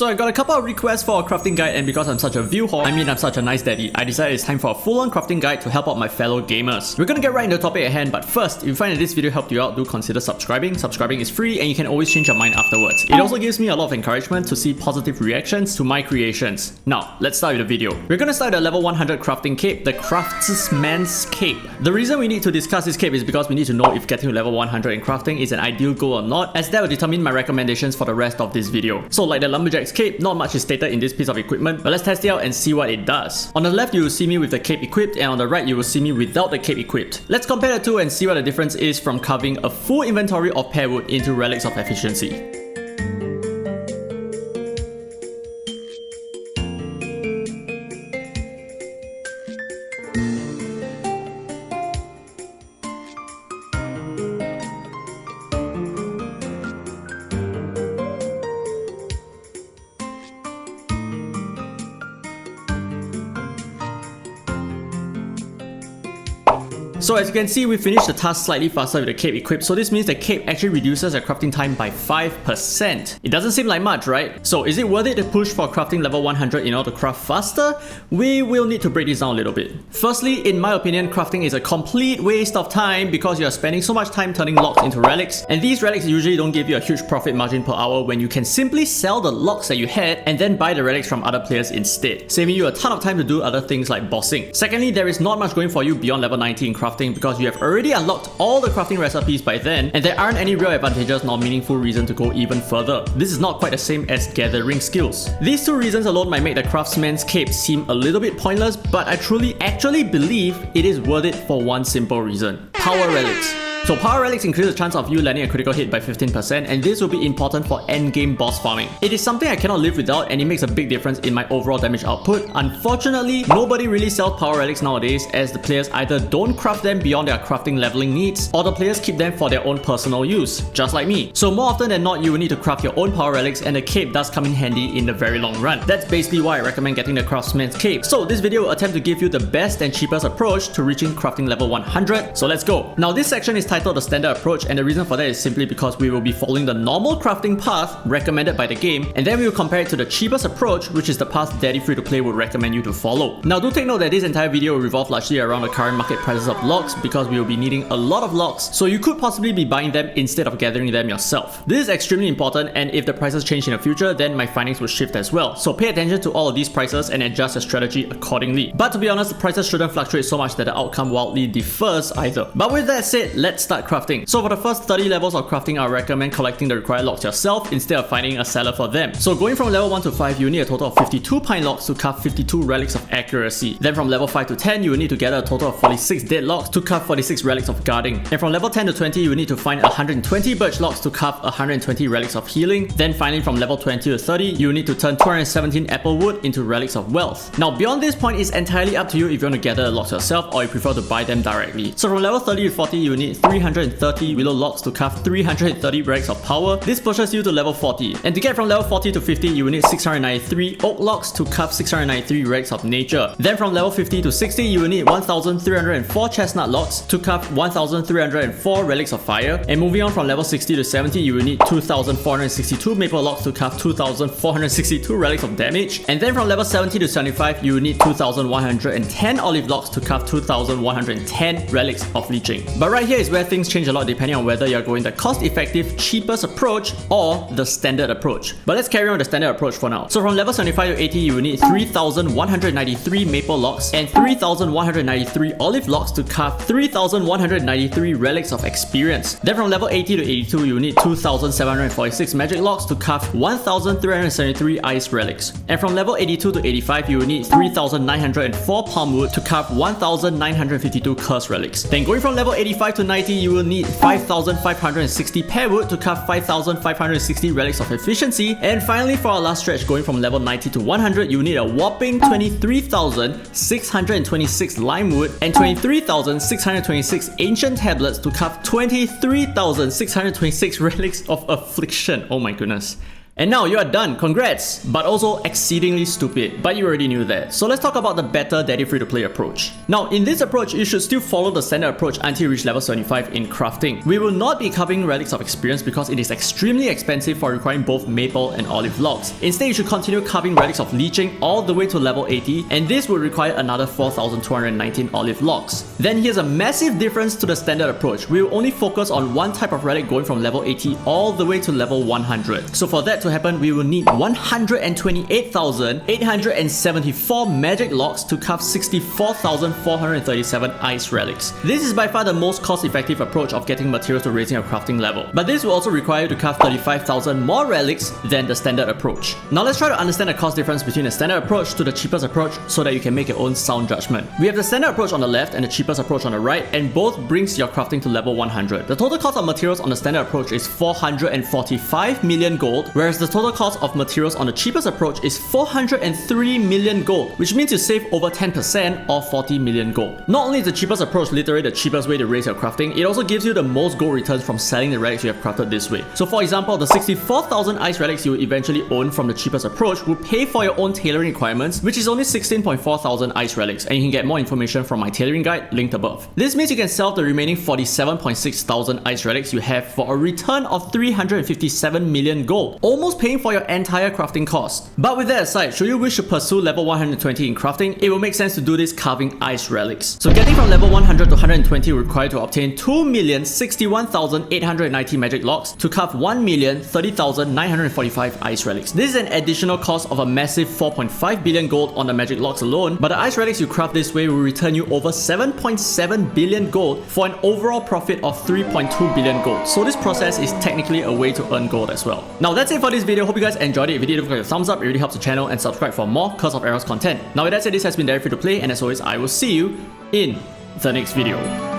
So I got a couple of requests for a crafting guide, and because I'm such a view whore, I'm such a nice daddy, I decided it's time for a full-on crafting guide to help out my fellow gamers. We're gonna get right into the topic at hand, but first, if you find that this video helped you out, do consider subscribing. Subscribing is free and you can always change your mind afterwards. It also gives me a lot of encouragement to see positive reactions to my creations. Now, let's start with the video. We're gonna start at level 100 crafting cape, the Craftsman's cape. The reason we need to discuss this cape is because we need to know if getting to level 100 in crafting is an ideal goal or not, as that will determine my recommendations for the rest of this video. So like the lumberjack's cape, not much is stated in this piece of equipment, but let's test it out and see what it does. On the left you will see me with the cape equipped, and on the right you will see me without the cape equipped. Let's compare the two and see what the difference is from carving a full inventory of pear wood into relics of efficiency. So as you can see, we finished the task slightly faster with the cape equipped, so this means the cape actually reduces the crafting time by 5%. It doesn't seem like much, right? So is it worth it to push for crafting level 100 in order to craft faster? We will need to break this down a little bit. Firstly, in my opinion, crafting is a complete waste of time because you are spending so much time turning logs into relics, and these relics usually don't give you a huge profit margin per hour when you can simply sell the logs that you had and then buy the relics from other players instead, saving you a ton of time to do other things like bossing. Secondly, there is not much going for you beyond level 90 in crafting because you have already unlocked all the crafting recipes by then, and there aren't any real advantages nor meaningful reason to go even further. This is not quite the same as gathering skills. These two reasons alone might make the Craftsman's cape seem a little bit pointless, but I truly actually believe it is worth it for one simple reason: power relics. So power relics increase the chance of you landing a critical hit by 15%, and this will be important for endgame boss farming. It is something I cannot live without, and it makes a big difference in my overall damage output. Unfortunately, nobody really sells power relics nowadays, as the players either don't craft them beyond their crafting leveling needs, or the players keep them for their own personal use, just like me. So more often than not, you will need to craft your own power relics, and the cape does come in handy in the very long run. That's basically why I recommend getting the Craftsman's cape. So this video will attempt to give you the best and cheapest approach to reaching crafting level 100. So let's go. Now this section is titled the standard approach, and the reason for that is simply because we will be following the normal crafting path recommended by the game, and then we will compare it to the cheapest approach, which is the path Daddy Free to Play would recommend you to follow. Now do take note that this entire video will revolve largely around the current market prices of logs, because we will be needing a lot of logs, so you could possibly be buying them instead of gathering them yourself. This is extremely important, and if the prices change in the future, then my findings will shift as well. So pay attention to all of these prices and adjust your strategy accordingly. But to be honest, the prices shouldn't fluctuate so much that the outcome wildly differs either. But with that said, let's start crafting. So for the first 30 levels of crafting, I recommend collecting the required logs yourself instead of finding a seller for them. So going from level 1 to 5, you need a total of 52 pine logs to craft 52 relics of accuracy. Then from level 5 to 10, you will need to gather a total of 46 dead logs to craft 46 relics of guarding. And from level 10 to 20, you will need to find 120 birch logs to craft 120 relics of healing. Then finally from level 20 to 30, you will need to turn 217 apple wood into relics of wealth. Now beyond this point, it's entirely up to you if you want to gather the logs yourself or you prefer to buy them directly. So from level 30 to 40, you will need 330 willow logs to craft 330 relics of power. This pushes you to level 40. And to get from level 40 to 50, you will need 693 oak logs to craft 693 relics of nature. Then from level 50 to 60, you will need 1304 chestnut logs to craft 1304 relics of fire. And moving on from level 60 to 70, you will need 2462 maple logs to craft 2462 relics of damage. And then from level 70 to 75, you will need 2110 olive logs to craft 2110 relics of leeching. But right here is where things change a lot depending on whether you're going the cost-effective, cheapest approach or the standard approach. But let's carry on with the standard approach for now. So from level 75 to 80, you will need 3193 maple logs and 3193 olive logs to craft 3193 relics of experience. Then from level 80 to 82, you will need 2746 magic logs to craft 1373 ice relics. And from level 82 to 85, you will need 3904 palm wood to craft 1952 curse relics. Then going from level 85 to 90, you will need 5560 pear wood to craft 5560 relics of efficiency. And finally, for our last stretch, going from level 90 to 100, you need a whopping 23,626 lime wood and 23,626 ancient tablets to craft 23,626 relics of affliction. Oh my goodness. And now you are done, congrats! But also exceedingly stupid, but you already knew that. So let's talk about the better daddy free-to-play approach. Now in this approach, you should still follow the standard approach until you reach level 75 in crafting. We will not be covering relics of experience because it is extremely expensive for requiring both maple and olive logs. Instead, you should continue carving relics of leeching all the way to level 80, and this will require another 4,219 olive logs. Then here's a massive difference to the standard approach. We will only focus on one type of relic going from level 80 all the way to level 100. So for that to happen, we will need 128,874 magic logs to carve 64,437 ice relics. This is by far the most cost-effective approach of getting materials to raising your crafting level. But this will also require you to carve 35,000 more relics than the standard approach. Now let's try to understand the cost difference between the standard approach to the cheapest approach so that you can make your own sound judgment. We have the standard approach on the left and the cheapest approach on the right, and both brings your crafting to level 100. The total cost of materials on the standard approach is 445 million gold, whereas the total cost of materials on the cheapest approach is 403 million gold, which means you save over 10% or 40 million gold. Not only is the cheapest approach literally the cheapest way to raise your crafting, it also gives you the most gold returns from selling the relics you have crafted this way. So for example, the 64,000 ice relics you will eventually own from the cheapest approach will pay for your own tailoring requirements, which is only 16.4 thousand ice relics, and you can get more information from my tailoring guide linked above. This means you can sell the remaining 47.6 thousand ice relics you have for a return of 357 million gold, almost paying for your entire crafting cost. But with that aside, should you wish to pursue level 120 in crafting, it will make sense to do this carving ice relics. So getting from level 100 to 120 will require to obtain 2,061,890 magic logs to carve 1,030,945 ice relics. This is an additional cost of a massive 4.5 billion gold on the magic logs alone, but the ice relics you craft this way will return you over 7.7 billion gold for an overall profit of 3.2 billion gold. So this process is technically a way to earn gold as well. Now that's it for this video. Hope you guys enjoyed it. If you did, don't forget to thumbs up. It really helps the channel, and subscribe for more Curse of Aros content. Now with that said, this has been Daddy Free to Play, and as always, I will see you in the next video.